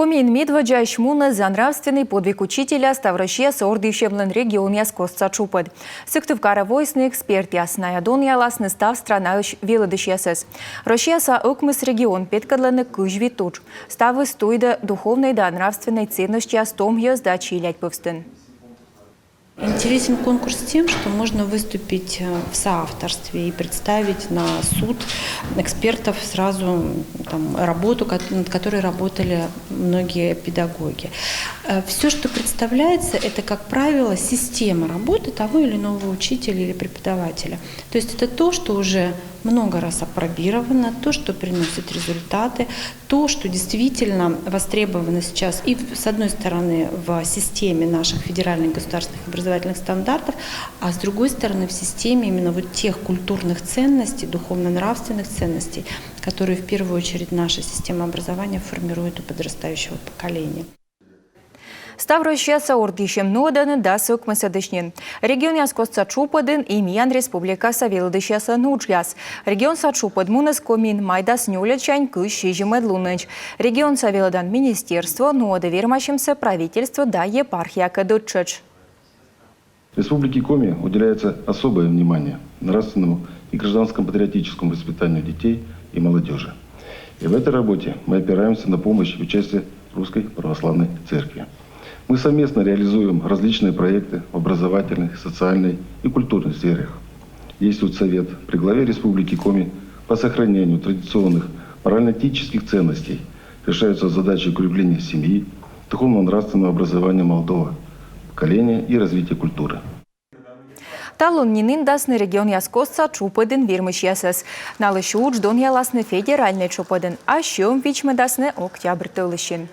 Комин Медведжа Шмуна за нравственный подвиг учителя Ставрощия Сордивщемлен регион Яскосца Чупад. Сыктывкара войсный эксперт Ясная Дон Яласны став страна Велодышьясес. Рощияса окмыс регион петкадланы кыжви туч. Ставы стойда духовной да нравственной ценности астом сдачи илять повстын. Интересен конкурс тем, что можно выступить в соавторстве и представить на суд экспертов сразу работу, над которой работали многие педагоги. Все, что представляется, это, как правило, система работы того или иного учителя или преподавателя. То есть это то, что уже много раз апробировано, то, что приносит результаты, то, что действительно востребовано сейчас и, с одной стороны, в системе наших федеральных государственных образовательных стандартов, а с другой стороны, в системе именно вот тех культурных ценностей, духовно-нравственных ценностей, которые в первую очередь наша система образования формирует у подрастающего поколения. Ставрощияса ордишем ноданы да сокмысадышнен. Регион Яскосца Чупадын и Миян Республика Савелдышьяса Нуджяс. Регион Сачупад Мунас Комин Майдас Нюлячань Кыщи Жемедлуныч. Регион Савелдан Министерство нода вермащимся правительство да епархия Кадучач. Республике Коми уделяется особое внимание нравственному и гражданскому патриотическому воспитанию детей и молодежи. И в этой работе мы опираемся на помощь и участие Русской Православной Церкви. Мы совместно реализуем различные проекты в образовательной, социальной и культурной сферах. Действует Совет при главе Республики Коми по сохранению традиционных морально-этических ценностей. Решаются задачи укрепления семьи, духовно-нравственного образования молодого поколения и развития культуры. Талон нинин дасны регион Яскосца Чупадын вермышьясас. Налышы уч дон яласны федеральный Чупадын, а щем вичмы дасны октябрь тылыщен.